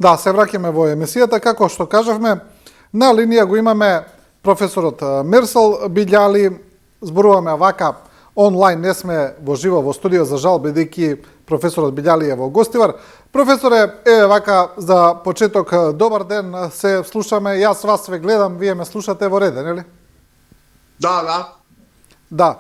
Да, се враќаме во емисијата, како што кажавме, на линија го имаме професорот Мерсел Билјали, зборуваме вака онлайн, не сме во живо во студио за жал, бидејќи професорот Билјали е во гостивар. Професоре, вака за почеток, добар ден, се слушаме, јас вас ве гледам, вие ме слушате во ред, нели? Да. Да.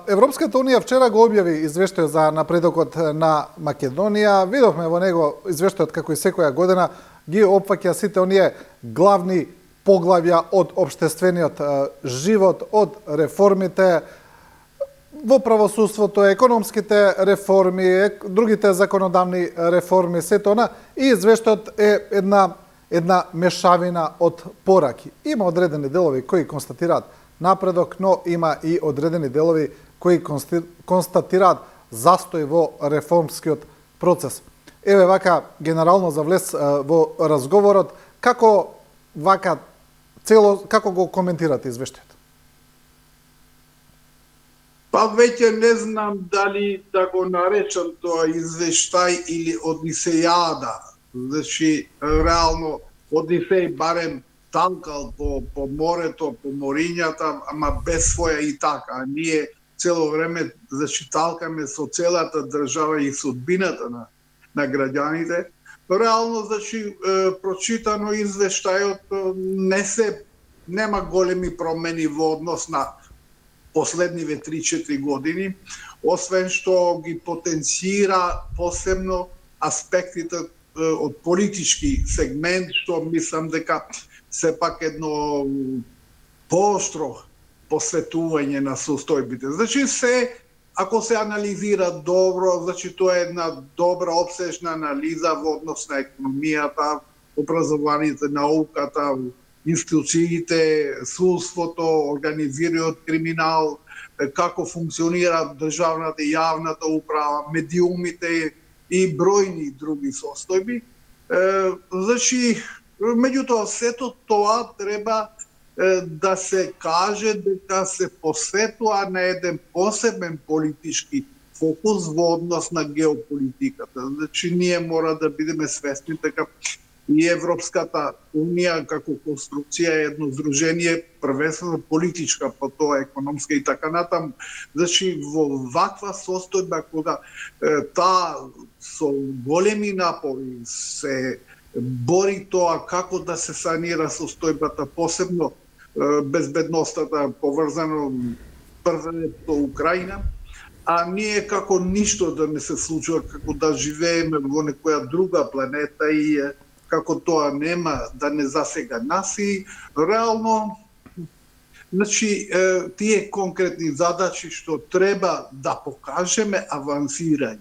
Европската Унија вчера го објави извештај за напредокот на Македонија. Видовме во него извештајот како и секоја година ги опфаќа сите оние главни поглавја од општествениот живот, од реформите во правосудството, економските реформи, другите законодавни реформи, сето она, и извештајот е една мешавина од пораки. Има одредени делови кои констатираат напредок, но има и одредени делови кои констатираат застој во реформскиот процес. Еве вака генерално за влез во разговорот, како го коментирате извештајот? Па веќе не знам дали да го наречам тоа извештај или одисејада. Значи, реално, Одисеј барем танкал по морето, по морињата, ама без своја и така. А ние цело време талкаме со целата држава и судбината на граѓаните. Реално, прочитано извештајот нема големи промени во однос на последниве 3-4 години, освен што ги потенцира посебно аспектите од политички сегмент, што мислам дека сепак едно поостро посветување на состојбите. Значи, ако се анализира добро, тоа е една добра обсежна анализа во однос на економијата, образованието, науката, институциите, судството, организираниот криминал, како функционира државната и јавната управа, медиумите и бројни други состојби. Значи, меѓутоа, сето тоа треба да се каже дека се посветува на еден посебен политички фокус во однос на геополитиката. Значи, ние мора да бидеме свесни дека и Европската Унија како конструкција е едно здружение првенствено политичка, па тоа економска и така натаму. Значи, во ваква состојба, кога таа со големи напори се бори тоа како да се санира состојбата, посебно безбедността поврзано со Украина, а ние како ништо да не се случува, како да живееме во некоја друга планета и како тоа нема да не засега нас и реално, значи, тие конкретни задачи што треба да покажеме авансирање.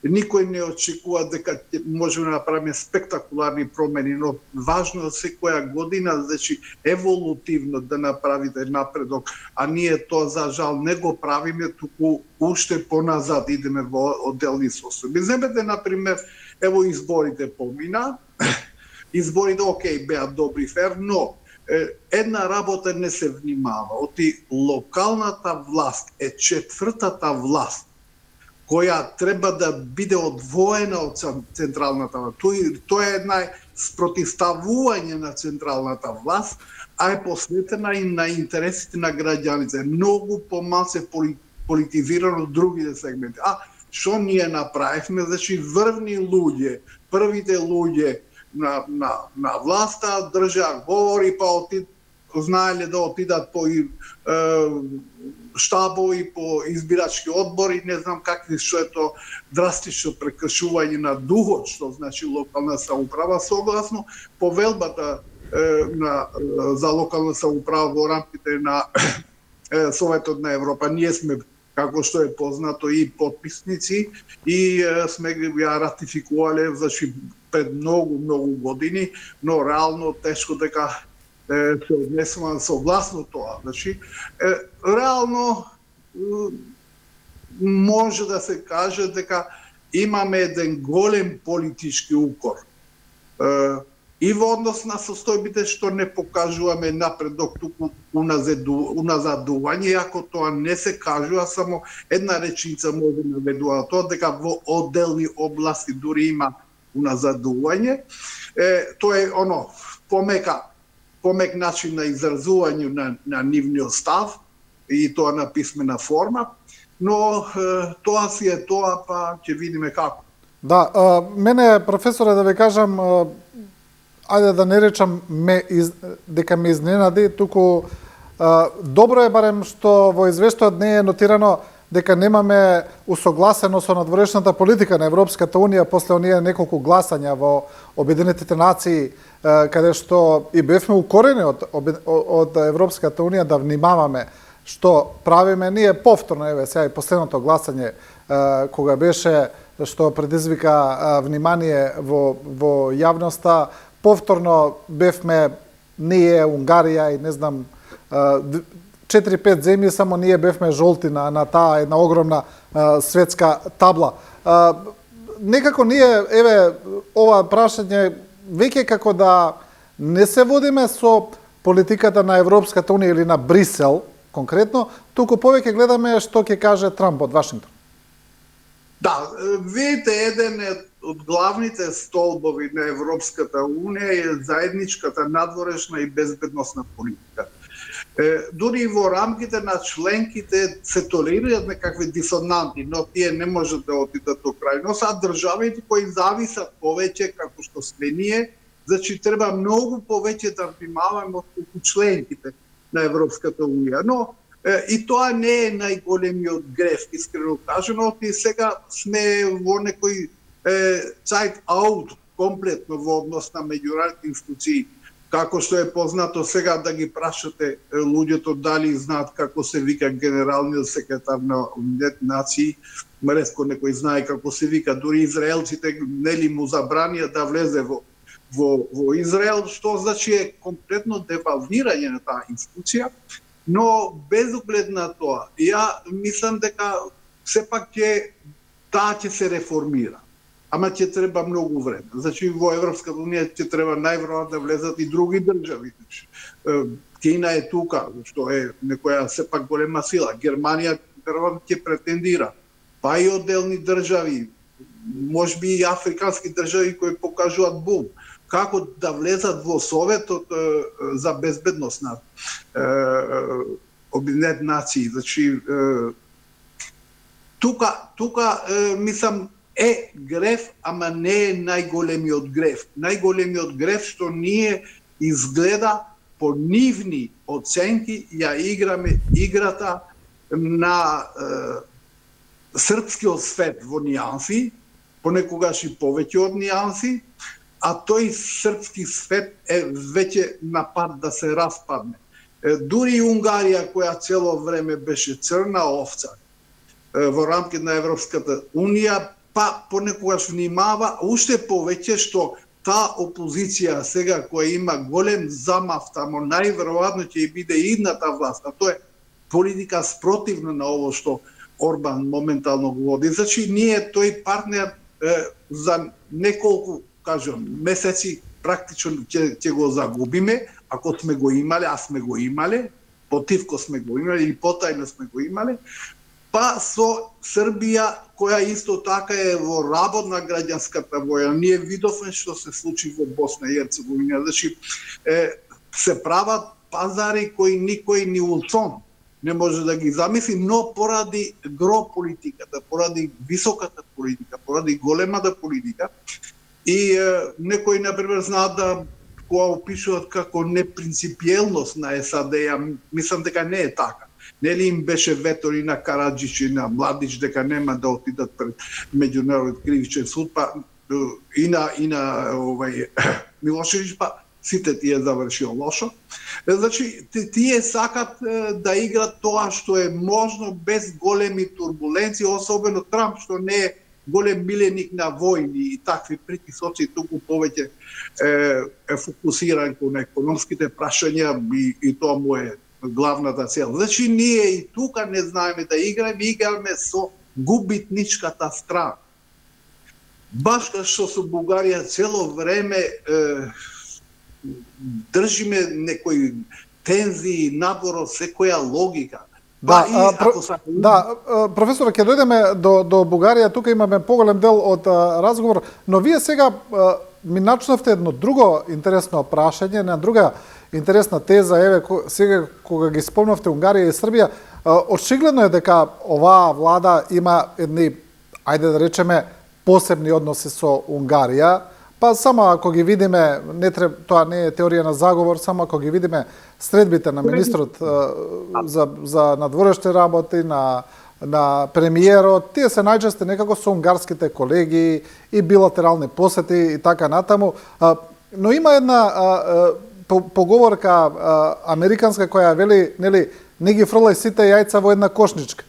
Никој не очекува дека можеме да направиме спектакуларни промени, но важно е секоја година, значи, еволутивно да направите напредок, а ние тоа за жал не го правиме, туку уште поназад идеме во одделни состојби. Земете, например, ево изборите помина, изборите, окей, беа добри, фер, но една работа не се внимава. Оти локалната власт е четвртата власт која треба да биде одвоена од централната власт. Тоа е една спротивставување на централната власт, а е посветена и на интересите на граѓаните. Многу помал се политизирано другите сегменти. А што ние направивме? Значи, врвни луѓе, првите луѓе на власта држаа говори, па знаеле да отидат по штабови, по избирачки одбори, не знам какви, што е то драстично прекршување на духот, што значи локална самоуправа, согласно повелбата за локална самоуправа во рамките на Советот на Европа. Ние сме, како што е познато, и потписници и сме ја ратификувале, значи, пред многу години, но реално тешко дека се однесува согласно тоа. Значи, реално може да се каже дека имаме еден голем политички укор. И во однос на состојбите што не покажуваме напредок, туку уназадување, ако тоа не се кажува, само една речица може да наведува тоа, дека во одделни области дури има уназадување. Тоа е помек начин на изразување на нивниот став и тоа на писмена форма, но тоа си е тоа, па ќе видиме како. Да, мене, професоре, да ви кажам, ајде да не речам дека ме изненади, туку добро е барем што во извештајот не е нотирано дека немаме усогласено со надворешната политика на Европската Унија после оние неколку гласања во Обединетите нации, каде што и бевме укорени од Европската Унија да внимаваме што правиме. Ние повторно, еве сега и последното гласање кога беше што предизвика внимание во јавноста, повторно бевме ние, Унгарија и не знам 4-5 земји, само ние бевме жолти на таа една огромна светска табла. Некако ние, еве, ова прашање веќе како да не се водиме со политиката на Европската Унија или на Брисел конкретно, туку повеќе гледаме што ќе каже Трамп од Вашингтон. Да, видите, еден од главните столбови на Европската Унија е заедничката надворешна и безбедносна политика. Дури и во рамките на членките се толерираат некакви дисонанти, но тие не можат да отидат до крај. Но са државите кои зависат повеќе, како што сме ние, значи треба многу повеќе да внимаваме од членките на Европската Унија. Но и тоа не е најголемиот греф, искрено кажано, и сега сме во некој цајт аут комплетно во однос на меѓународните институции. Како што е познато сега да ги прашате луѓето дали знаат како се вика генералниот секретар на Обединетите нации, ретко некој знае како се вика, дури израелците нели му забранија да влезе во Израел, што значи е комплетно девалвирање на таа институција, но без оглед на тоа, ја мислам дека сепак таа ќе се реформира. Ама ќе треба многу време. Значи во Европската Унија ќе треба најверојатно да влезат и други држави. Кина е тука, што е некоја сепак голема сила. Германија веројатно ќе претендира. Па и отделни држави, можеби и африкански држави кои покажуваат бум. Како да влезат во Советот за безбедност на Обединетите нации. Значи тука мислам е греф, ама не е најголемиот греф. Најголемиот греф што ние изгледа по нивни оценки ја играме играта на српскиот свет во нијанси, понекогаш и повеќе од нијанси, а тој српски свет е веќе на пат да се распадне. Дури и Унгарија, која цело време беше црна овца во рамките на Европската Унија, па понекогаш внимава, уште повеќе што таа опозиција сега која има голем замав тамо, најверојатно ќе биде идната власт, а тоа е политика спротивна на ово што Орбан моментално го води. Значи ние тој партнер за неколку, кажам, месеци практично ќе го загубиме, ако сме го имале, а сме го имале, потивко сме го имале или потајно сме го имале, па со Србија, која исто така е во работ на граѓанската воја. Ние видовме што се случи во Босна и Херцеговина. Значи, се прават пазари кои никој ни у сон не може да ги замисли, но поради гро политиката, поради високата политика, поради големата политика, и некои, например, знаат да која опишуваат како непринципиелност на САД, мислам дека не е така. Нели им беше ветор и на Караджич и на Младич дека нема да отидат пред меѓународен кривичен суд, па и на Милошевиќ, па сите тие завршило лошо. Значи, тие сакат да играат тоа што е можно без големи турбуленции, особено Трамп, што не е голем миленик на војни и такви притисоци, туку повеќе е фокусиран кон економските прашања и тоа му е главната цел. Значи, ние и тука не знаеме да играме со губитничката страна. Баш што со Бугарија цело време држиме некои тензии надвор од секоја логика. Да, професор, ќе дојдеме до Бугарија, тука имаме поголем дел од разговор, но вие сега ми начнавте едно друго интересно прашање, на друга интересна теза, еве сега кога ги спомнавте Унгарија и Србија, очигледно е дека оваа влада има едни, ајде да речеме, посебни односи со Унгарија, па само ако ги видиме, тоа не е теорија на заговор, само ако ги видиме средбите на министрот за надворешни работи, на премиерот, тие се најчесто некако со унгарските колеги и билатерални посети и така натаму. Но има една поговорка американска која вели, нели, не ги фрлај сите јајца во една кошничка.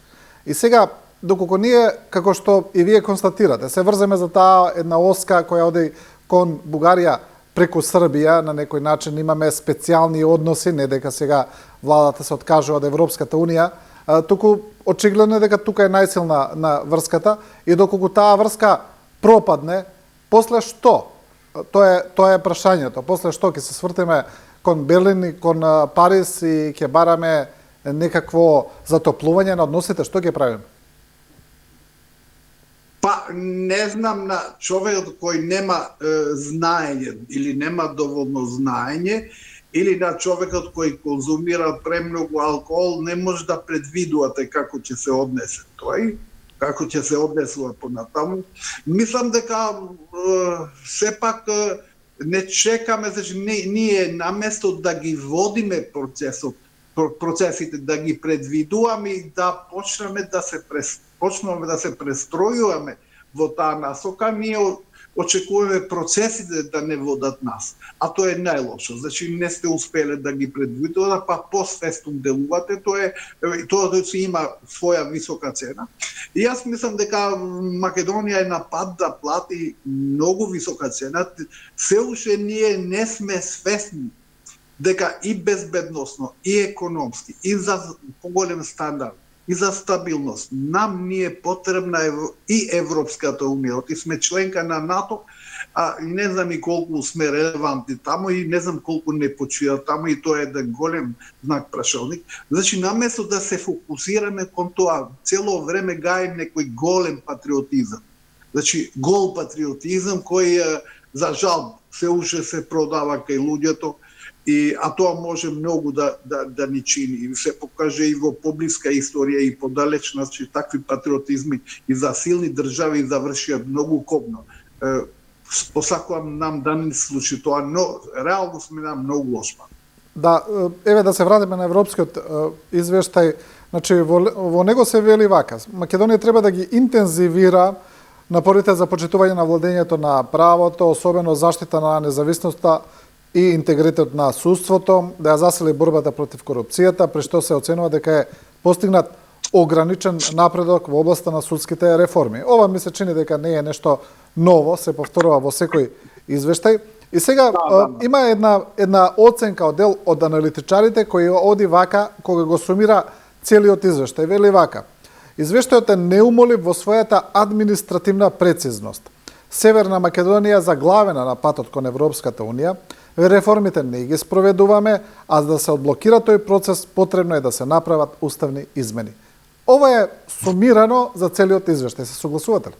И сега, доколку ние, како што и вие констатирате, се врземе за таа една оска која оди кон Бугарија преку Србија, на некој начин имаме специјални односи, не дека сега владата се откажува од Европската Унија, туку очигледно е дека тука е најсилна на врската и доколку таа врска пропадне, после што? Тоа е прашањето. После што ќе се свртиме кон Берлин и кон Париз и ќе бараме некакво затоплување на односите, што ќе правиме? Па, не знам, на човекот кој нема знаење или нема доволно знаење, или на човекот кој конзумира премногу алкохол, не може да предвидувате како ќе се однесе тој, како ќе се однесува понатаму. Мислам дека сепак не чекаме, значи ние наместо да ги водиме процесите, да ги предвидуваме и да почнеме да се престројуваме во таа насока, ние очекуваме процесите да не водат нас. А тоа е најлошо. Значи не сте успеле да ги предвидувате, па посвестно делувате, тоа си има своја висока цена. И јас мислам дека Македонија е на пат да плати многу висока цена. Се уште ние не сме свесни дека и безбедносно, и економски, и за поголем стандард, и за стабилност, нам ни е потребна и Европската Унија. Оти сме членка на НАТО, а не знам и колку сме релевантни таму и не знам колку не почива таму и тоа е еден голем знак прашалник. Значи, наместо да се фокусираме кон тоа, цело време гаим некој голем патриотизам. Значи, гол патриотизам кој, за жал, се уште се продава кај луѓето, а тоа може многу да ни чини. И се покаже и во поблиска историја и подалеч, значи такви патриотизми и за силни држави завршија многу кобно. Посакувам нам да не случи тоа, но реално сме на многу лош пат. Да, еве да се вратиме на европскиот извештај. Значи во него се вели вака: Македонија треба да ги интензивира напорите за почитување на владењето на правото, особено заштита на независноста и интегритет на судството, да ја засили борбата против корупцијата, при што се оценува дека е постигнат ограничен напредок во областа на судските реформи. Ова ми се чини дека не е нешто ново, се повторува во секој извештај. И сега има една оценка од дел од аналитичарите кој оди вака кога го сумира целиот извештај. Вели вака: извештајот е неумолив во својата административна прецизност. Северна Македонија заглавена на патот кон Европската Унија, реформите не ги спроведуваме, а за да се одблокира тој процес потребно е да се направат уставни измени. Ова е сумирано за целиот извештај. Се согласувате ли?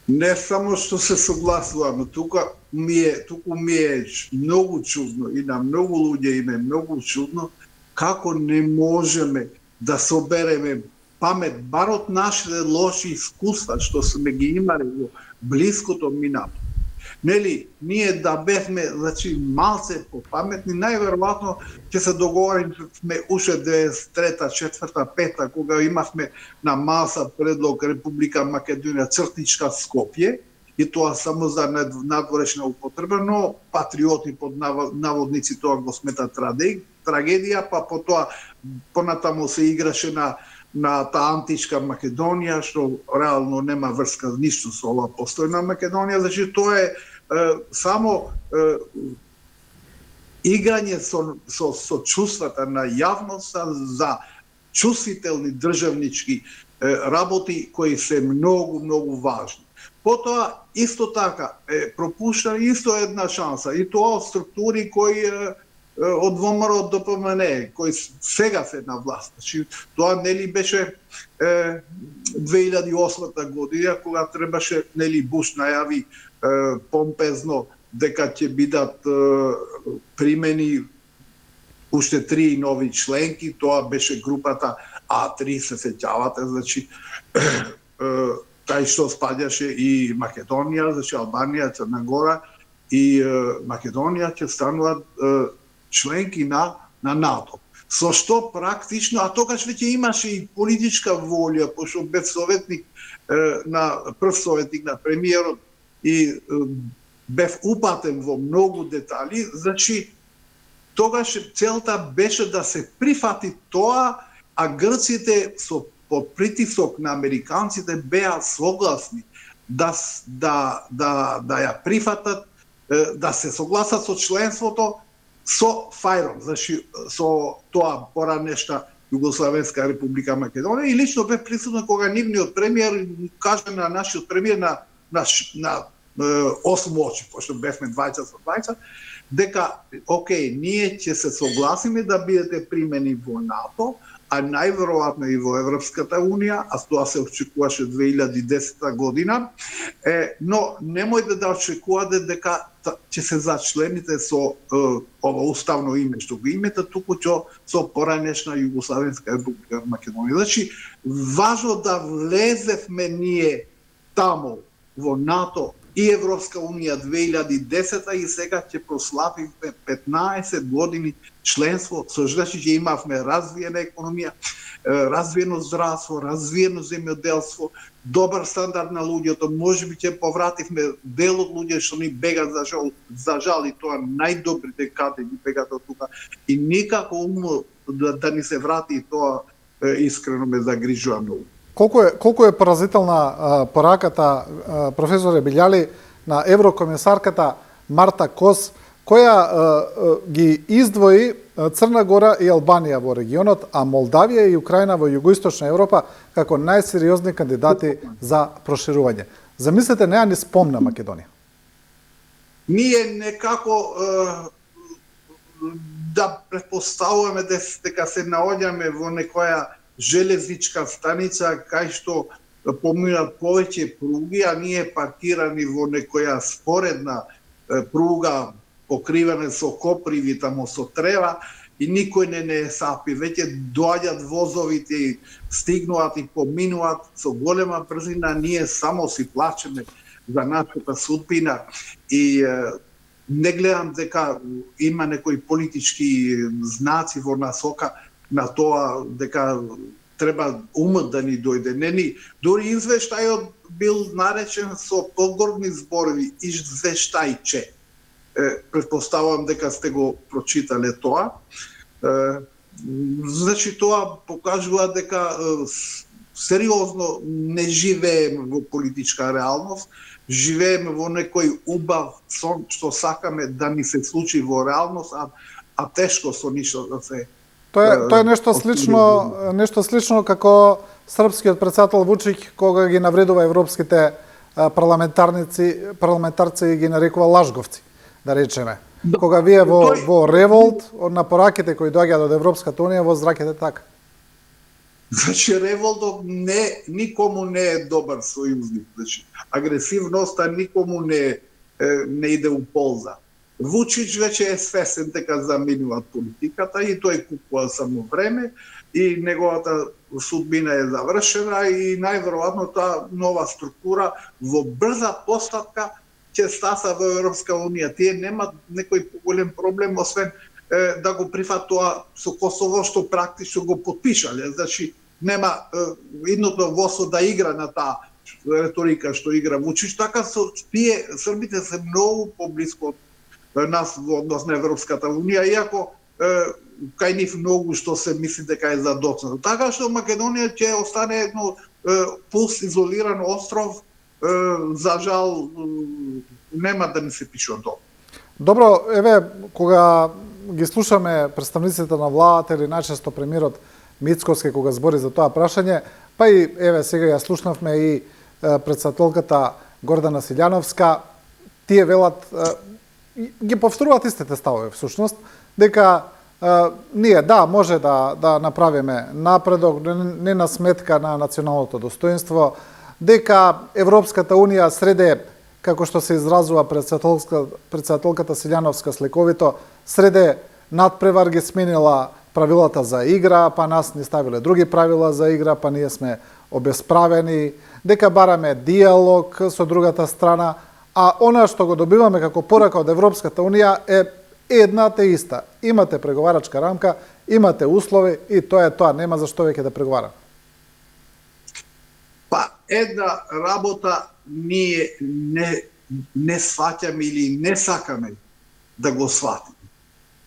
Не само што се согласувам, туку ми е многу чудно и на многу луѓе им е многу чудно како не можеме да собереме памет бар од нашите лоши искуства што сме ги имали во блиското минато. Нели, ние да бевме, значи, малце попаметни, најверојатно ќе се договориме уште 93-та, 4-та, 5-та, кога имавме на маса предлог Република Македонија цртничка Скопје, и тоа само за надворешна употреба, но патриоти под наводници тоа го смета трагедија, па потоа понатаму се играше на таа античка Македонија, што реално нема врска ништо со ова постојна Македонија, значи тоа е само играње со чувствата на јавноста за чувствителни државнички работи кои се многу важни. Потоа, исто така, пропушта исто една шанса, и тоа од структури кои од ВМРО до ДПМН, кои сега се на власт. Значи, тоа нели беше 2008 година, кога требаше, нели Буш најави помпезно дека ќе бидат примени уште 3 нови членки, тоа беше групата А3, се сеќавате, значи кај што спаѓаше и Македонија, значи Албанија, Црна Гора и Македонија ќе стануваат членки на НАТО. Со што практично, а тогаш веќе имаше и политичка волја, пошто бев советник прв советник на премиерот и бев упатен во многу детали, значи тогаш целта беше да се прифати тоа, а грците под притисок на американците беа согласни да ја прифатат, да се согласат со членството со ФАЙРОМ, значи со тоа поранешна Југославенска република Македонија, и лично бе присутен кога нивниот премиер каже на нашиот премиер на 8 очи, пошто бевме 20 со 20, дека окей, ние ќе се согласиме да бидете примени во НАТО, а најверојатно и во Европската Унија, а тоа се очекуваше 2010 година, но немојте да очекувате дека ќе се зачлените со ова уставно име што го имате, туку со поранешна Југославенска република Македонија. Значи, важно да влезевме ние таму во НАТО и Европска Унија 2010 и сега ќе прославиме 15 години членство, со значи ќе имавме развиена економија, развиено здравство, развиено земјоделство, добар стандард на луѓето, можеби ќе повративме дел од луѓе што ни бегат за жал и тоа најдобрите каде ни бегат од тука и никако умно да ни се врати и тоа искрено ме загрижува многу. Колку е поразителна пораката, професоре Билјали, на еврокомисарката Марта Кос, која ги издвои Црна Гора и Албанија во регионот, а Молдавија и Украина во југоисточна Европа како најсериозни кандидати за проширување. Замислете, неа ни спомна Македонија. Ние некако да претпоставуваме дека се наоѓаме во некоја железничка станица кај што поминат повеќе пруги, а ние паркирани во некоја споредна пруга покривена со коприви, тамо со трева, и никој не сапи. Веќе доаѓаат возовите и стигнуваат и поминуваат со голема брзина, ние само си плачеме за нашата судбина и не гледам дека има некои политички знаци во насока на тоа дека треба умот да ни дојде. Не, дури извештајот бил наречен со погордни зборови извештајче. Претпоставувам дека сте го прочитале тоа. Значи тоа покажува дека сериозно не живееме во политичка реалност, живееме во некој убав сон што сакаме да ни се случи во реалност, а тешко со ништо да се. Тоа е нешто слично како српскиот председател Вучиќ кога ги навредува европските парламентарци и ги нарекува лажговци, да речеме. Кога вие во револт на пораките кои доаѓаат од Европската Унија во зракете така. Значи револтот никому не е добар сојузник. Значи агресивноста никому не иде у полза. Вучиќ веќе е свесен дека заминува политиката и тој купува само време и неговата судбина е завршена и најверојатно таа нова структура во брза постапка ќе стаса во Европска Унија. Тие немаат некој поголем проблем освен да го прифат тоа со Косово што практично го потпишале. Значи нема идното ВОСО да игра на таа реторика што игра Вучиќ, така тие србите се многу поблиску од нас во однос на Европската Унија, иако кај нив многу што се мисли дека е задоцнато. Така што Македонија ќе остане едно пуст изолиран остров, за жал нема да ни се пишува тоа. Добро, еве, кога ги слушаме представниците на владата или најчесто премиерот Мицкоски кога збори за тоа прашање, па и еве сега ја слушнавме и претседателката Гордана Силјановска, тие велат ги повторуваат истите ставови всушност, дека ние може да направиме напредок, не на сметка на националното достоинство, дека Европската Унија среде, како што се изразува председателката Силјановска слековито, среде надпревар ги сменила правилата за игра, па нас ни ставиле други правила за игра, па ние сме обесправени, дека бараме диалог со другата страна, а она што го добиваме како порака од Европската Унија е една те иста. Имате преговарачка рамка, имате услови и тоа е тоа, нема за што веќе да преговара. Па, една работа ние не сваќаме или не сакаме да го сватиме.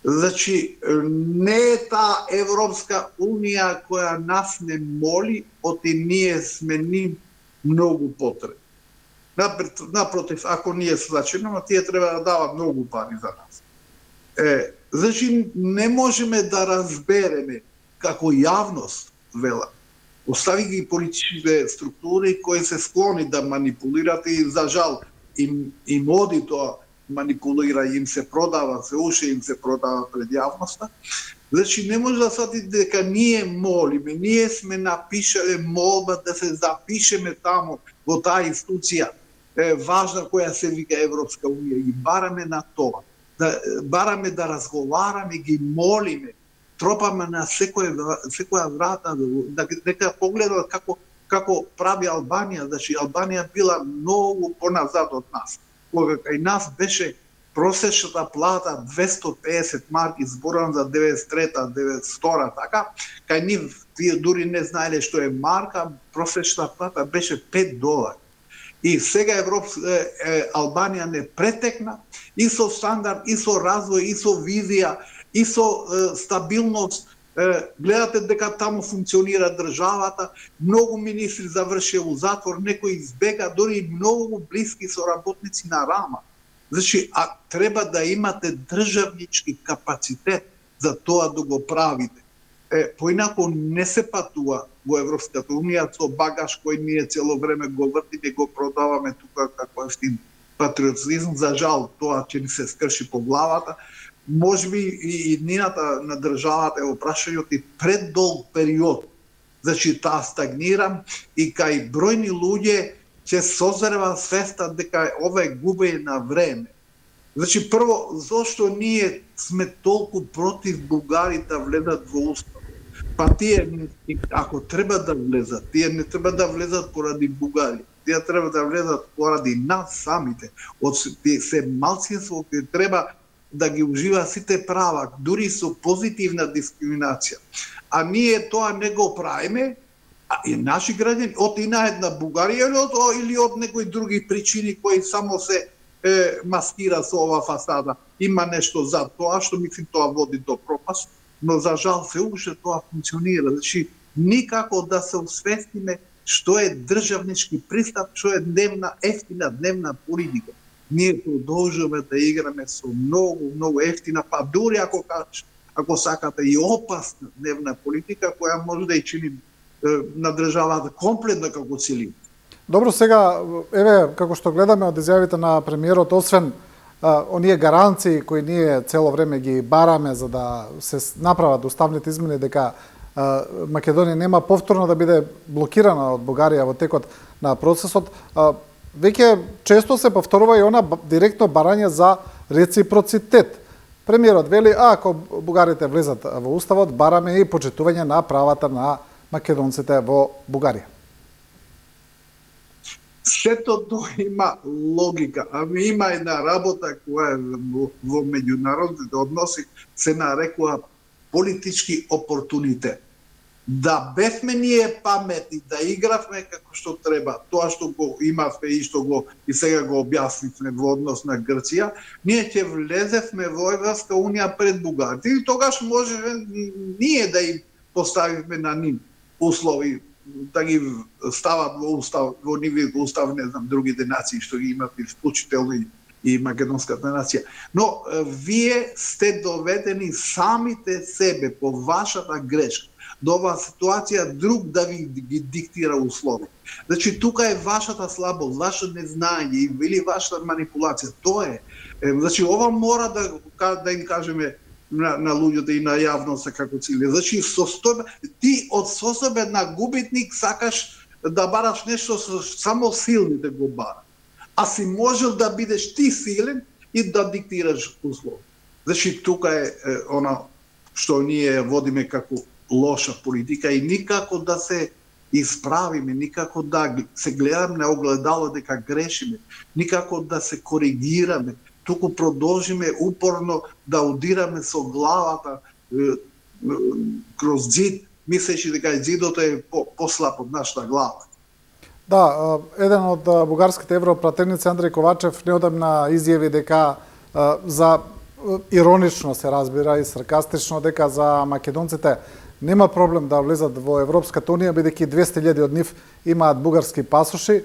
Значи, не е таа Европска Унија која нас не моли, оти ние сме ни многу потребни. Напротив, ако ние свачиме, тие треба да дават многу пари за нас. Значи, не можеме да разбереме како јавност, вела, остави ги политичките структури кои се склони да манипулират и за жал им оди тоа манипулира, им се продава, се уште им се продава пред јавноста. Значи, не може да свати дека ние молиме, ние сме напишале молба да се запишеме таму во таа институција важна која се вика Европска Унија и бараме на тоа. Бараме да разговараме, ги молиме, тропаме на секоја врата, дека погледат како прави Албанија, значи Албанија била многу поназад од нас. Кога кај нас беше просечната плата 250 марки, зборам за 93-та, 92-та, така, кај нив тие дури не знаеле што е марка, просечната плата беше $5. И сега Албанија не претекна и со стандард, и со развој, и со визија, и со стабилност. Гледате дека таму функционира државата, многу министри завршија у затвор, некои избега, дори многу блиски соработници на Рама. Значи, треба да имате државнички капацитет за тоа да го правите. Поинако не се патува во Европската Унија со багаж кој ние цело време го вртиме, го продаваме тука како ефтин патриотизм. За жал, тоа ќе ни се скрши по главата. Можеби и иднината на државата е опрашањето и преддолг период. Значи, таа стагнира и кај бројни луѓе ќе созрева свеста дека ова е губење на време. Значи, прво, зошто ние сме толку против бугарите да влезат во устав? Па тие, ако треба да влезат, тие не треба да влезат поради бугари. Тие треба да влезат поради нас самите. Од се малцинство кој треба да ги ужива сите права, дури со позитивна дискриминација. А ние тоа не го правиме, и наши граѓани, од и на една Бугарија или од некои други причини кои само се маскира со ова фасада. Има нешто за тоа, што мислим тоа води до пропаст, но за жал се уште тоа функционира. Значи, никако да се освестиме што е државнички пристап, што е ефтина дневна политика. Ние продолжуваме да играме со многу ефтина, па дури ако сакате и опасна дневна политика, која може да ја чини на државата комплетно како целина. Добро, сега, еве, како што гледаме од изјавите на премиерот, освен оние гаранции кои ние цело време ги бараме за да се направат уставните измени дека Македонија нема повторно да биде блокирана од Бугарија во текот на процесот, веќе често се повторува и она директно барање за реципроцитет. Премиерот вели, ако бугарите влезат во уставот, бараме и почитување на правата на македонците во Бугарија. Сето тоа има логика, ами има една работа која во меѓународните односи се нарекува политички опортунитет. Да бевме ние паметни, да игравме како што треба, тоа што го имавме и што го и сега го објаснивме во однос на Грција, ние ќе влезевме во Европска Унија пред бугарите и тогаш можеме ние да им поставиме на нив услови, да ги стават во устав, во нивиот устав, не знам, другите нации што ги имат, вклучително и македонската нација. Но вие сте доведени самите себе по вашата грешка до оваа ситуација друг да ви ги диктира услови. Значи, тука е вашата слабост, ваше незнање или вашата манипулација. Тоа е. Значи, ова мора да им кажеме на луѓето и на јавноста како цели. Значи, ти од состојба на губитник сакаш да бараш нешто со само силните го бара. А си можел да бидеш ти силен и да диктираш услови. Значи, тука е она што ние водиме како лоша политика и никако да се исправиме, никако да се гледаме на огледало дека грешиме, никако да се коригираме, туку продолжиме упорно да удираме со главата кроз зид, мислејќи дека зидот е послаб од нашата глава. Да, еден од бугарските европратеници Андреј Ковачев неодамна изјави дека за иронично се разбира и саркастично дека за македонците нема проблем да влезат во Европската унија, бидејќи 200.000 од нив имаат бугарски пасоши.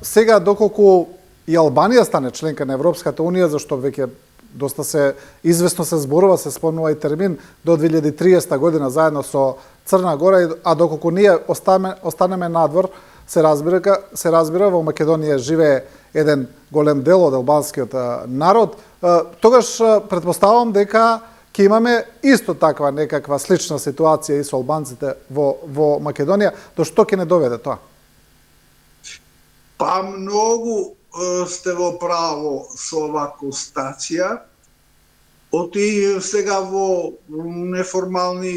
Сега, доколку и Албанија стане членка на Европската унија, зашто веќе доста се известно се зборува, се спомнува и термин до 2030 година заедно со Црна Гора, а доколку ние останеме надвор, се разбира во Македонија живее еден голем дел од албанскиот народ, тогаш претпоставам дека ќе имаме исто таква некаква слична ситуација и со албанците во Македонија. До што ќе не доведе тоа? Па многу сте во право со оваа констатација. Оти сега во неформални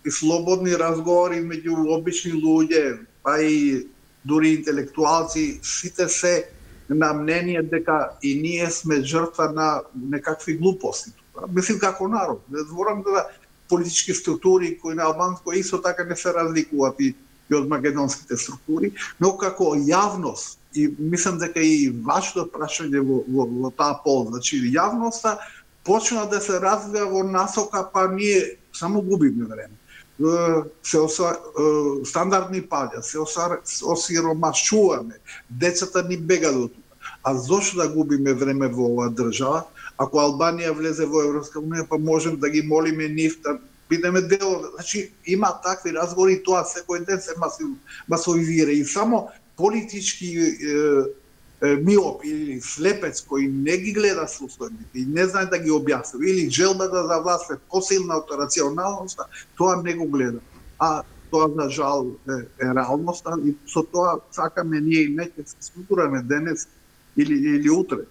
и слободни разговори меѓу обични луѓе, па и дури интелектуалци, сите се на мнение дека и ние сме жртва на некакви глупости. Мислим како народ. Не зборам за политички структури кои на албанско исто така не се разликуваат и од македонските структури, но како јавност, и мислам дека и вашето прашање во таа пол, значи јавноста почна да се развива во насока, па ние само губиме време. Стандардни паѓа, се осиромашуваме, децата ни бегаат од тука. А зошто да губиме време во оваа држава? Ако Албанија влезе во Европска унија, па можем да ги молиме нив да бидеме дел. Значи, има такви разговори, тоа секој ден се масовизира. И само политички миоп или слепец кој не ги гледа состојбите и не знае да ги објасни, или желбата за власт е посилна од рационалноста, тоа не го гледа. А тоа за жал е реалноста и со тоа сакаме ние и неќе се структураме денес или утре.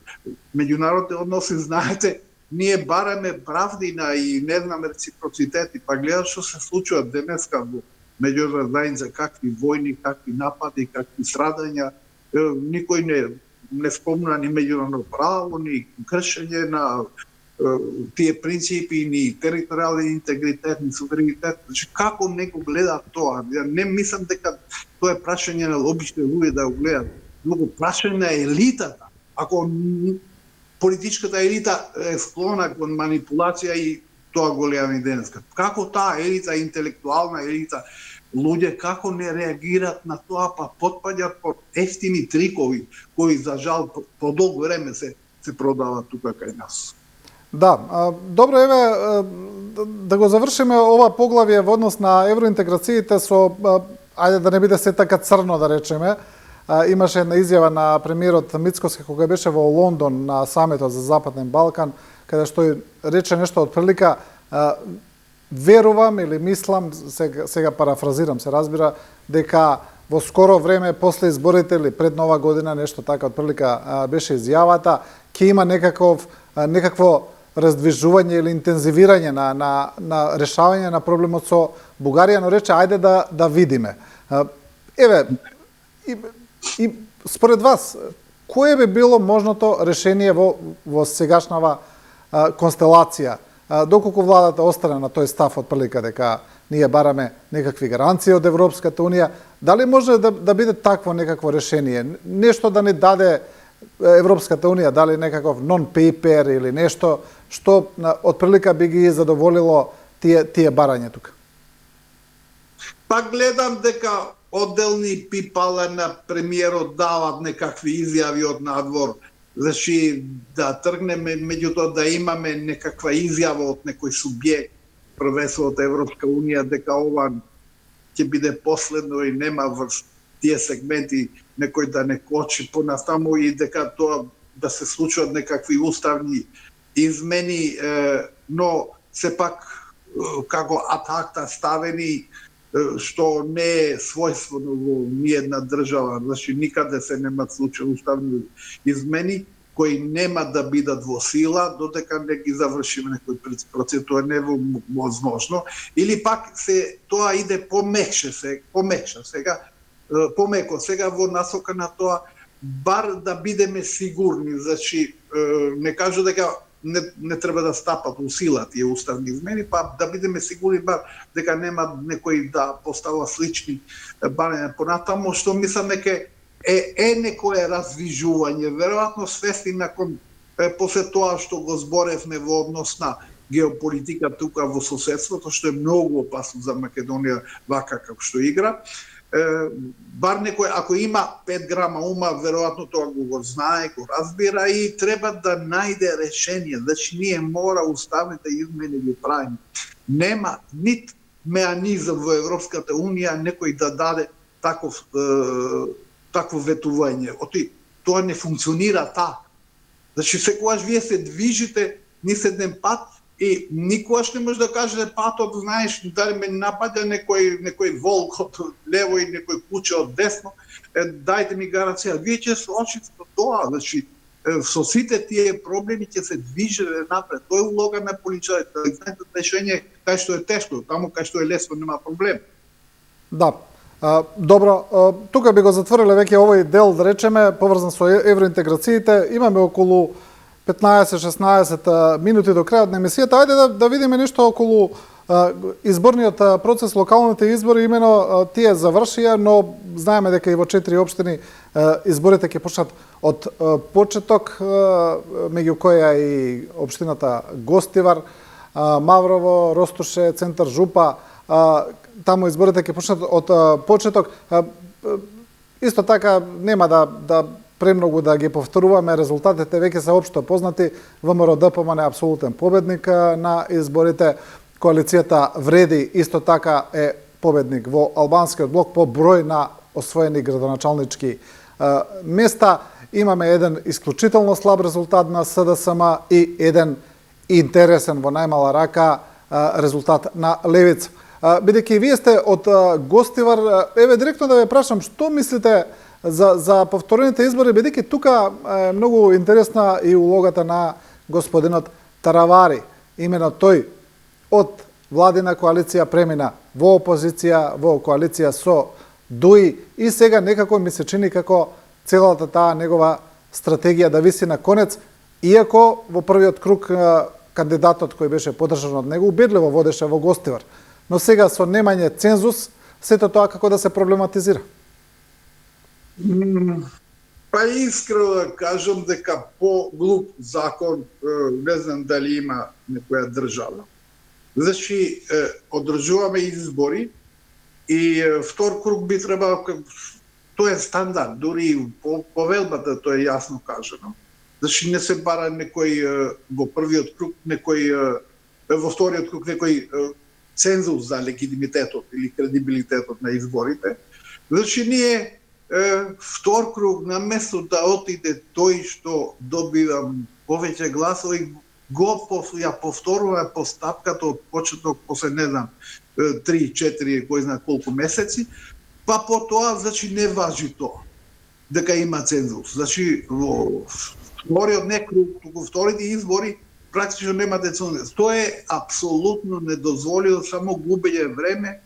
Меѓународни односи, знаете, ние бараме правдина и не знам реципроцитет, и па гледаш што се случува денеска во меѓународната заедница, какви војни, какви напади, какви страдања. Никој не спомна ни меѓународно право, ни кршење на тие принципи, ни територијален интегритет, ни суверенитет. Значи, како не го гледа тоа? Не мислам дека тоа е прашање на обични луѓе да го гледат. Многу прашање на елитата. Ако политичката елита е склона кон манипулација и тоа го гледаме денеска. Како таа елита, интелектуална елита, луѓе како не реагираат на тоа, па потпаѓаат под ефтини трикови кои за жал по долго време се продаваат тука кај нас. Да, добро, еве да го завршиме ова поглавје во однос на евроинтеграциите со ајде да не биде се така црно да речеме. Имаше една изјава на премиерот Мицкоски кога беше во Лондон на самитот за Западен Балкан, каде што рече нешто од прилика верувам или мислам, сега парафразирам, се разбира, дека во скоро време после изборите или пред Нова година, нешто така од прилика беше изјавата, ќе има некакво раздвижување или интензивирање на решавање на проблемот со Бугарија, но рече ајде да видиме. Еве, и според вас, кое би било можното решение во сегашнава констелација? Доколку владата остане на тој став од прилика дека ние бараме некакви гаранции од Европската унија, дали може да биде такво некакво решение? Нешто да ни даде Европската унија, дали некаков non-paper или нешто што од прилика би ги задоволило тие барања тука? Па гледам дека одделни пипала на премиерот дават некакви изјави од надвор. Значи, да тргнеме, меѓутоа да имаме некаква изјава од некој субјект, првенство од Европска унија, дека ова ќе биде последно и нема врз тие сегменти некој да не кочи понатаму и дека тоа да се случат некакви уставни измени, но сепак како атакта ставени, што не е својствено во ниедна држава, значи никаде се нема случаи уставни измени кои нема да бидат во сила додека не ги завршиме некој процес, тоа не е возможно, или пак тоа иде помекше сега, помеко сега во насока на тоа бар да бидеме сигурни, значи не кажу дека не треба да стапат у сила тие уставни измени, па да бидеме сигурни бар дека нема некој да постава слични барања понатаму, што мислам дека е некое развижување, веројатно свести након после тоа што го зборевме во однос на геополитика тука во соседството, што е многу опасно за Македонија вака како што игра. Бар некој, ако има 5 грама ума, веројатно тоа го знае, го разбира и треба да најде решение. Значи, ние мора уставните измени ги правиме. Нема нит меанизам во Европската Унија некој да даде такво ветување. Тоа не функционира така. Значи, секогаш вие се движите низ еден пат и никогаш не може да кажете патот, знаеш, дали ме напаѓа некој волк од лево и некој куче од десно, дајте ми гаранција. Вие ќе се очите со тоа, значи, со сите тие проблеми ќе се движите напред. Тоа е улога на политичарите, да знаете решение кај што е тешко, таму кај што е лесно нема проблем. Да. Добро, тука би го затвориле веќе овој дел, да речеме, поврзан со евроинтеграциите. Имаме околу 15-16 минути до крајот на емисијата. Ајде да видиме нешто околу изборниот процес, локалните избори, имено тие завршија, но знаеме дека и во 4 општини изборите ќе почнат од почеток, меѓу која и општината Гостивар, Маврово, Ростуше, Центар Жупа. Таму изборите ќе почнат од почеток. Исто така нема да премногу да ги повторуваме, резултатите веќе се општо познати. ВМРО-ДПМН е апсолутен победник на изборите. Коалицијата Вреди исто така е победник во албанскиот блок по број на освоени градоначалнички места. Имаме еден исклучително слаб резултат на СДСМ и еден интересен во најмала рака резултат на Левица. Бидејќи вие сте од Гостивар, еве директно да ве прашам, што мислите за повторените избори, бидејќи тука е многу интересна и улогата на господинот Таравари. Имено тој од владина коалиција премина во опозиција, во коалиција со ДУИ и сега некако ми се чини како целата таа негова стратегија да виси на конец, иако во првиот круг кандидатот кој беше поддржан од него убедливо водеше во Гостивар. Но сега со немање цензус, сето тоа како да се проблематизира? Па искрено да кажам дека по-глуп закон не знам дали има некоја држава. Значи, одржуваме избори и втор круг би требало, тоа е стандард, дури по повелбата тоа е јасно кажано. Значи, не се бара некој во првиот круг, во вториот круг некој цензус за легитимитетот или кредибилитетот на изборите. Значи, ние втор круг, наместо да отиде тој што добива повеќе гласови, ја повторува постапката од почеток после, не знам, 3-4, кој знае колку месеци, па по тоа, значи, не важи тоа, дека има цензус. Значи, во вториот не круг, туку вторите избори, практично нема цензус. Тоа е апсолутно недозволено, само губење време,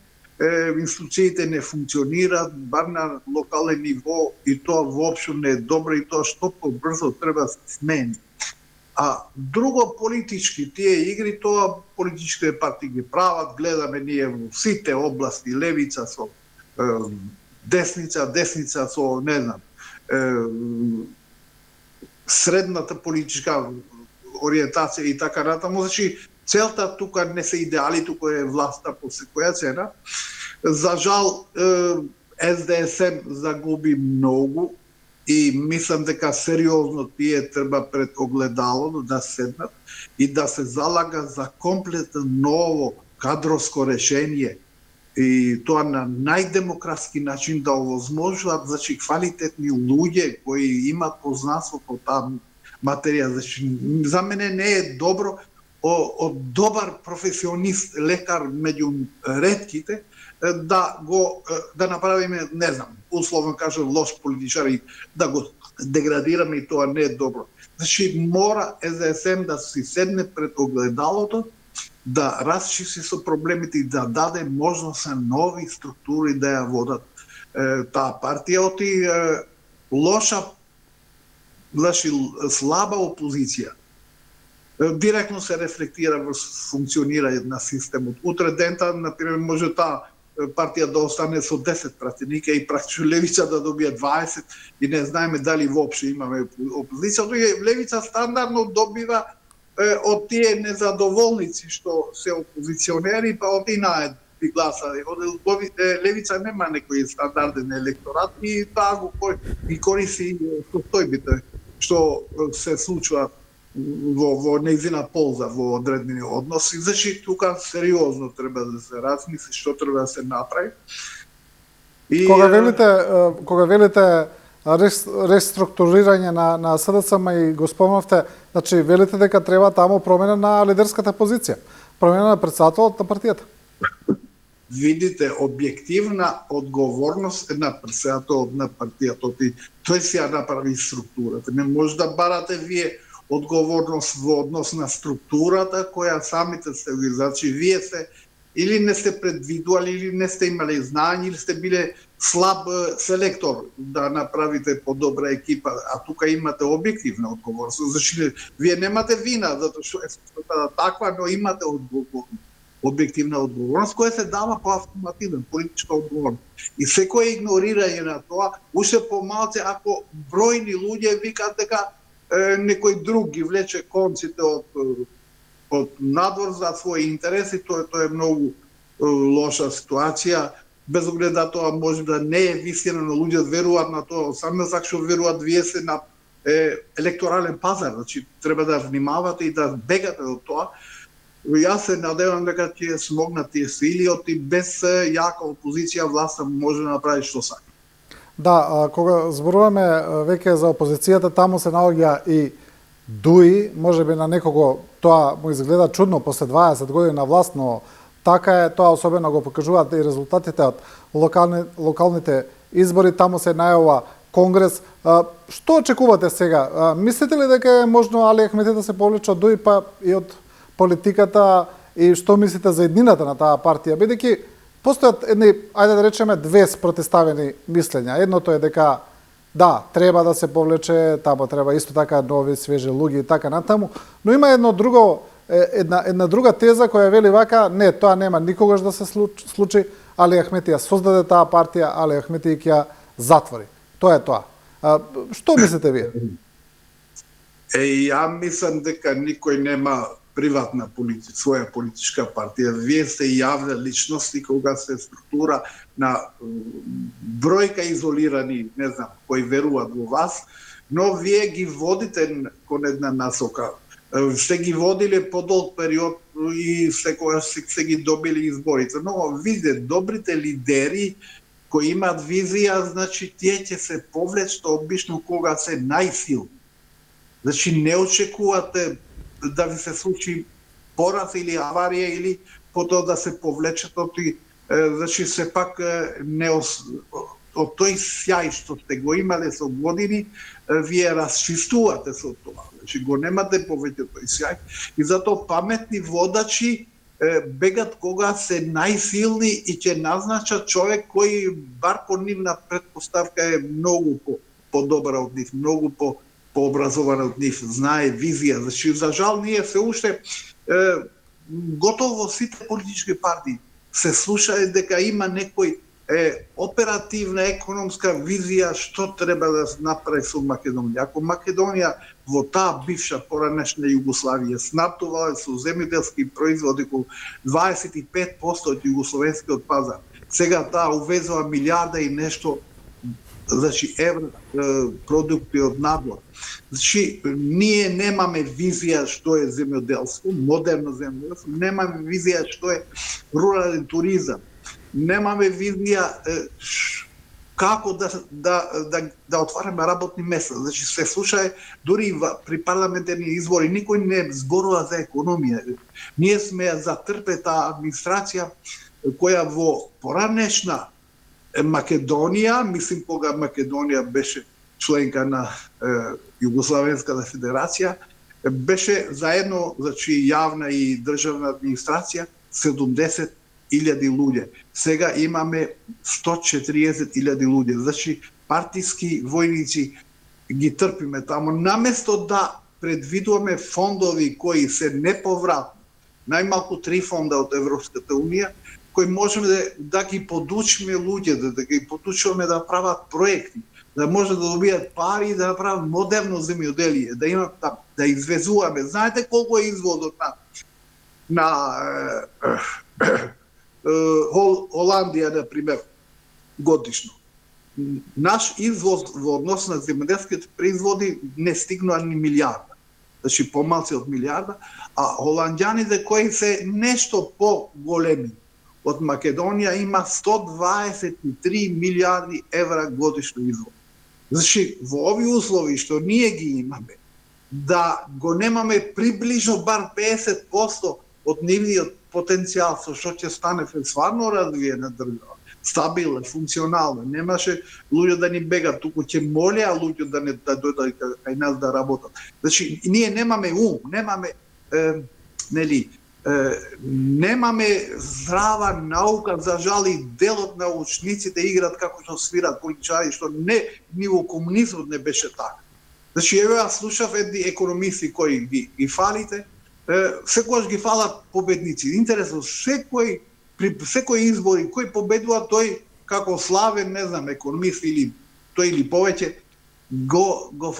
институциите не функционираат, бар на локален ниво, и тоа воопшто не е добро, и тоа што побрзо треба се смени. А друго политички тие игри, тоа политичките партии ги прават, гледаме ние во сите области, левица со десница со, не знам, средната политичка ориентација и така натаму. Значи, целта тука не се идеали, тука е власта по секоја цена. За жал, СДСМ загуби многу и мислам дека сериозно тие треба пред огледалото да седнат и да се залага за комплетно ново кадроско решение и тоа на најдемократски начин да овозможуваат, значи, квалитетни луѓе кои имаат познанство по таа материја. Значи, за мене не е добро од добар професионист, лекар меѓу ретките, да направиме, не знам, условно кажам, лош политичар и да го деградираме, и тоа не е добро. Значи, мора СДСМ да си седне пред огледалото, да расчисти со проблемите и да даде можност на нови структури да ја водат таа партија. Оти слаба опозиција директно се рефлектира во функционирање на системот. Утре дента, например, може таа партија да остане со 10 пратеника и практично Левица да добие 20 и не знаеме дали воопшто имаме опозиција. Левица стандардно добива од тие незадоволници што се опозиционери, па од најди гласари. Левица нема некој стандарден електорат и таа ги користи состојбите што се случува во нејзина полза во одредени односи. Значи, тука сериозно треба да се размисли што треба да се направи. Кога велите реструктурирање на СДСМ и го спомнавте, значи велите дека треба таму промена на лидерската позиција, промена на претседателот на партијата. Видите, објективна одговорност на претседателот на партијата. Тој си ја направи структурата. Не може да барате вие одговорност во однос на структурата која самите сте ви. Значи, вие се или не сте предвидували, или не сте имали знаење, или сте биле слаб селектор да направите подобра екипа, а тука имате објективна одговорност. Значи, вие немате вина, затоа што е таква, но имате објективна одговорност, која се дава по автоматизм, политичка одговорност. И секој игнорирање на тоа, уште помалце ако бројни луѓе викаат дека некој друг ги влече конците од надвор за своји интереси, тоа е многу лоша ситуација. Без оглед да тоа може да не е вистина, но луѓе веруваат на тоа, само зашто веруваат вие се на електорален пазар, значи треба да внимавате и да бегате од тоа. Јас се надевам дека ќе смогнат тие сили, и без јака опозиција власта може да направи што сака. Да, кога зборуваме веќе за опозицијата, таму се наоѓа и ДУИ, можеби на некого тоа му изгледа чудно после 20 години на власт, но така е, тоа особено го покажуваат и резултатите од локалните избори, таму се најавува конгрес. Што очекувате сега? Мислите ли дека е можно Али Ахмети да се повлече од ДУИ, па и од политиката, и што мислите за еднината на таа партија, бидејќи постојат едни, ајде да речеме, две спротиставени мислења. Едното е дека да, треба да се повлече, таму треба исто така нови, свежи луѓе и така натаму, но има една друга теза која вели вака, не, тоа нема никогаш да се случи, Али Ахмети ја создаде таа партија, Али Ахмети ќе ја затвори. Тоа е тоа. Што мислите вие? Ја мислам дека никој нема приватна своја политичка партија. Вие сте јавна личност и кога се структура на бројка изолирани, не знам, кои веруваат во вас, но вие ги водите кон една насока. Сте ги водиле подолг период и секогаш се ги добили изборите. Но видите, добрите лидери кои имаат визија, значи тие ќе се повлечат обично кога се најсилни. Значи не очекувате да ви се случи пораз или аварија или потоа да се повлечат значи сепак не од тој сјај што сте го имале со години, вие расчистувате со тоа. Значи го немате повеќе тој сјај и затоа паметни водачи бегат кога се најсилни и ќе назначат човек кој бар по нивна претпоставка е многу подобра од нив, многу пообразован од нив, знае визија. Значи, за жал, ние се уште готово сите политички партии се слушаат дека има некој оперативна економска визија што треба да се направи со Македонија. Ако Македонија во таа бивша поранешна Југославија снабдувала со земјоделски производи околу 25% од југословенскиот пазар, сега таа увезува милиарда и нешто, значи евро продукти од надвор. Значи ние немаме визија што е земјоделство, модерно земјоделство, немаме визија што е рурален туризам, немаме визија како да отвараме работни места. Значи се слушае дури при парламентарни избори никој не зборува за економија. Ние сме затрпета администрација која во поранешна Македонија, мислим кога Македонија беше членка на Југославенската федерација, беше заедно, значи јавна и државна администрација 70.000 луѓе. Сега имаме 140.000 луѓе. Значи партиски војници ги трпиме таму. Наместо да предвидуваме фондови кои се неповратни, најмалку 3 фонда од Европската унија, кои можеме да ги подучиме луѓе, да ги подучуваме да прават проекти, да може да добијат пари и да направат модерно земјоделие, да имат да извезуваме. Знаете колку е извозот на Холандија, на пример, годишно? Наш извоз во однос на земјоделските производи не стигнува ни милијарда. Значи помалку од милијарда, а холанѓаните кои се нешто по-големи од Македонија има 123 милијарди евра годишно извоз. Значи, во овие услови што ние ги имаме, да го немаме приближно бар 50% од нивниот потенцијал, со што ќе стане стварно развиена држава, стабилна, функционална, немаше луѓе да ни бегат, туку ќе молеа луѓе да дојдат кај нас да работат. Значи, ние немаме ум, немаме немаме здрава наука, за жал и дел од научниците играат како што свират политичари, што не ни во комунизмот не беше така. Значи, еве јас слушав едни економисти кои ги фалите, секогаш ги фалат победници. Интересно, при секој избори кој победува, тој како славен, не знам, економист или тој или повеќе,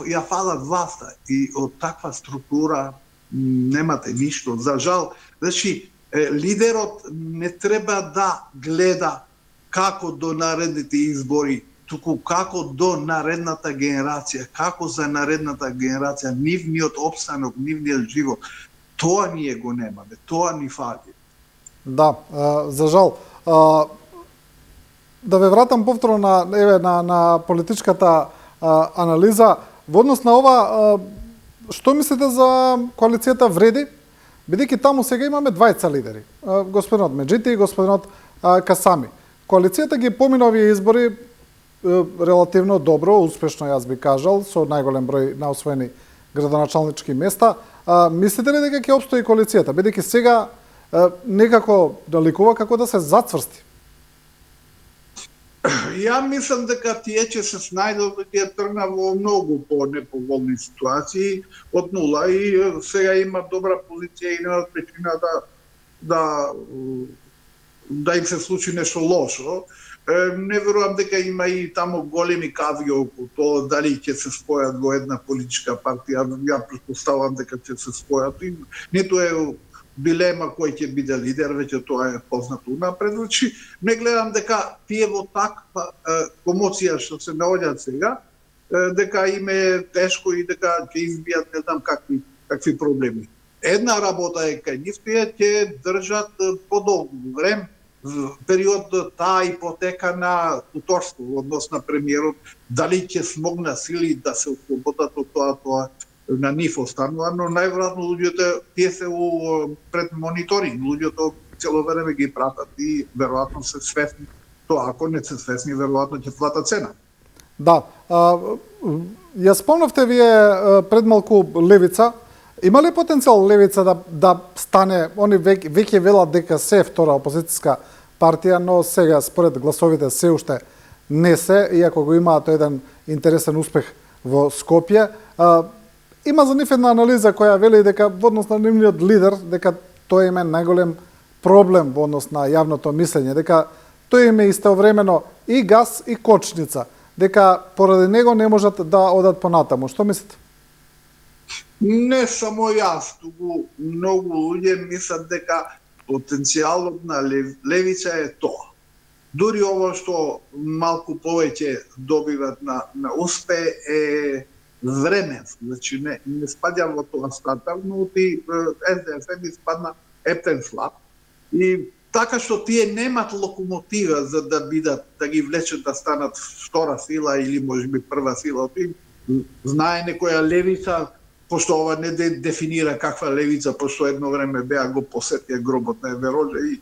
ја фалат власта. И од таква структура немате ништо. За жал, значи, лидерот не треба да гледа како до наредните избори, туку како до наредната генерација, како за наредната генерација, нивниот опстанок, нивниот живот. Тоа ние го немаме, тоа ни фали. Да, за жал. Да ве вратам повторно на политичката анализа. Во однос на ова, што мислите за коалицијата Вреди? Бидејќи таму сега имаме двајца лидери, господинот Меджити и господинот Касами. Коалицијата ги помина овие избори релативно добро, успешно јас би кажал, со најголем број на освоени градоначалнички места. Мислите ли дека ќе опстои коалицијата, бидејќи сега некако далекува како да се зацврсти? Ја мислам дека тие ќе се снајдат, ќе тргнат во многу по-неповолни ситуации од нула и сега има добра позиција и немаат причина да им се случи нешто лошо. Не верувам дека има и таму големи кавги околу тоа дали ќе се спојат во една политичка партија. Ја претпоставувам дека ќе се спојат. Ниту е дилема кој ќе биде лидер, веќе тоа е познато унапред. Значи, не гледам дека тие во таква комоција што се наоѓаат сега, дека им е тешко и дека ќе избијат не знам какви проблеми. Една работа е кај нив, тие ќе држат подолго време период таа ипотека на туторство во однос на премиерот, дали ќе смогна сили да се ослободат од тоа на нив останува, но најверојатно луѓето тие се пред мониторинг, луѓето цело време ги пратат и веројатно се свесни тоа, ако не се свесни, веројатно ќе платат цена. Да, ја спомнавте вие пред малку Левица. Има ли потенцијал Левица да стане, они веќе велат дека се втора опозицијска партија, но сега според гласовите се уште не се, иако го имаат еден интересен успех во Скопје. Има за нив една анализа која вели дека во однос на нивниот лидер, дека тој им е најголем проблем во однос на јавното мислење, дека тој им е истовремено и газ и кочница, дека поради него не можат да одат понатаму. Што мислите? Не само јас, туку многу луѓе мислат дека потенцијалот на Левица е тоа. Дури ово што малку повеќе добиват на успех е временски, значи не спаѓа во тоа стартап, но и СДСМ испадна ептен слаб и така што тие немат локомотива за да бидат, да ги влечат да станат втора сила или можеби прва сила. Знае некоја левица, пошто ова не дефинира каква левица, пошто едно време беа го посетија гробот на Евероџа и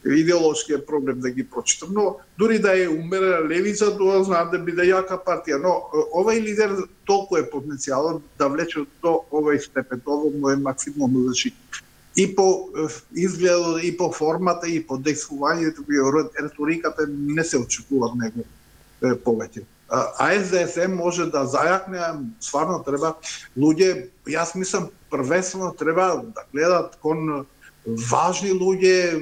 идеолошкиот проблем да ги прочитам. Но дури да е умерена левица, тоа знаат да биде јака партија. Но овој лидер толку е потенцијалот да влече до овој степен, ово му е максимум, значи и по изгледот, и по формата, и по действувањето, и реториката не се очекува од него повеќе. А СДСМ може да зајакне, стварно треба луѓе, јас мислам првенствено треба да гледат кон важни луѓе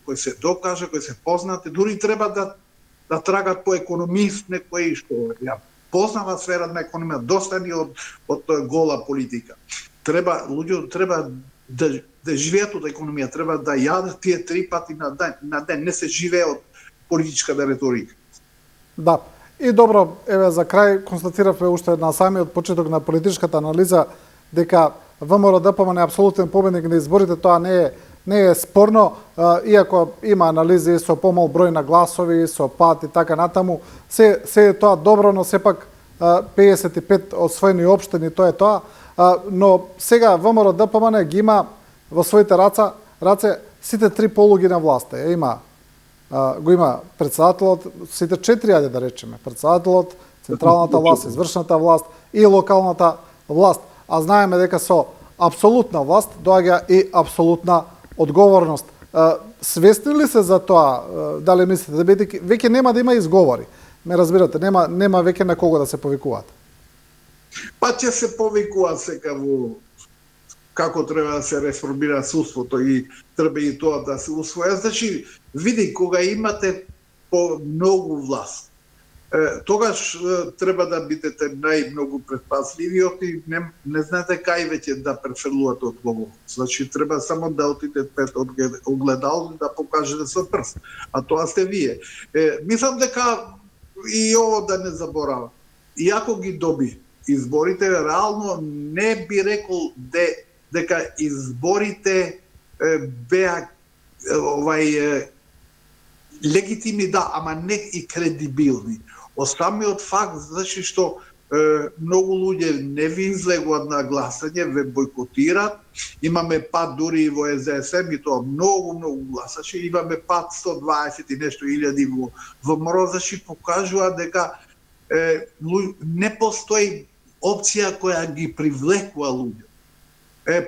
кои се докажа, кои се познати, дури треба да трагат по економист некои што ја познава сферата на економија, доста ни од гола политика. Луѓе треба да живеат од економија, треба да јадат тие 3 пати на ден, не се живее од политичката реторика. Да. И добро, еве за крај констатиравме уште на самиот почеток на политичката анализа дека ВМРО-ДПМН е апсолутен победник на изборите, тоа не е спорно, иако има анализи со помал број на гласови, со пат и така натаму, се е тоа добро, но сепак 55 освоени општини, тоа е тоа, но сега ВМРО-ДПМН ги има во своите раце сите 3 полуги на власта. Го има председателот, сите 4, ајде да речеме, председателот, централната власт, извршната власт и локалната власт. А знаеме дека со апсолутна власт доаѓа и апсолутна одговорност. Свесни ли се за тоа, дали мислите, дека веќе нема да има изговори? Ме разбирате, нема веќе на кого да се повикуваат? Па ќе се повикуваат сега во како треба да се реформира судството и треба и тоа да се усвоја. Значи, види, кога имате по многу власт, тогаш треба да бидете најмногу предпазливи и не знаете кај веќе да префрлувате одговорност. Значи, треба само да отидете пред огледало да покажете со прст. А тоа сте вие. Мислам дека и ово да не заборава. Иако ги доби изборите, реално не би рекол дека изборите беа легитимни, да, ама не и кредибилни. Од самиот факт, значи што многу луѓе не ви излегуваат на гласање, ве бойкотираат. Имаме пат дури и во СДСМ, и тоа многу гласачи, имаме пат 120 и нешто илјади во ВМРО, значи покажува дека не постои опција која ги привлекува луѓе.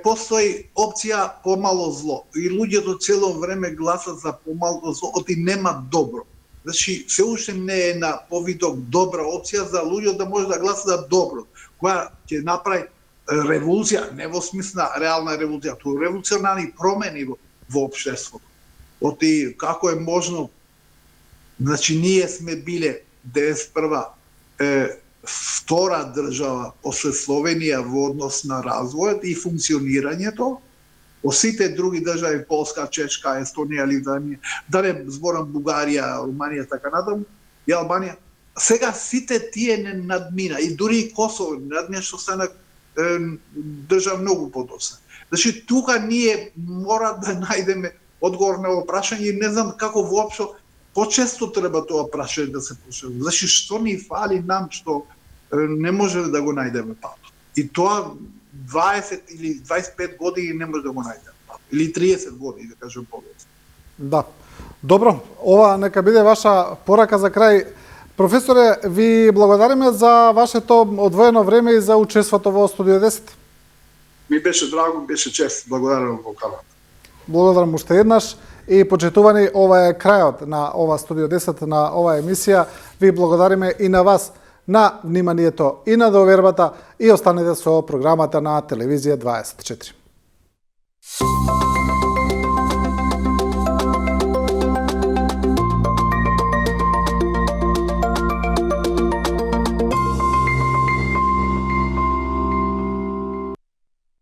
Постои опција помало зло и луѓето цело време гласат за помало зло, оти нема добро. Значи, се уште не е на повиток добра опција за луѓето да може да гласат за добро, која ќе направи револуција, не во смисла реална револуција, тоа револуционарни промени во општеството. Оти како е можно, значи ние сме биле 91 втора држава после Словенија во однос на развојот и функционирањето, во сите други држави, Полска, Чешка, Естонија, Литванија, да не зборам Бугарија, Руманија, така натаму, и Албанија. Сега сите тие не надмина, и дури и Косово надмина, што стана држава многу подоцна. Значи, тука ние мора да најдеме одговор на ово прашање и не знам како воопшто почесто треба тоа прашање да се постави. Значи, што ни фали нам што не може да го најдеме патот. И тоа 20 или 25 години не може да го најдеме патот. Или 30 години, да кажем повеќе. Да. Добро, ова нека биде ваша порака за крај. Професоре, ви благодариме за вашето одвоено време и за учеството во Студио 10. Ми беше драго, беше чест. Благодарам во каналот. Благодарам уште еднаш. И почитувани, ова е крајот на ова Студио 10, на оваа емисија. Ви благодариме и на вас на вниманието и на довербата и останете со програмата на Телевизија 24.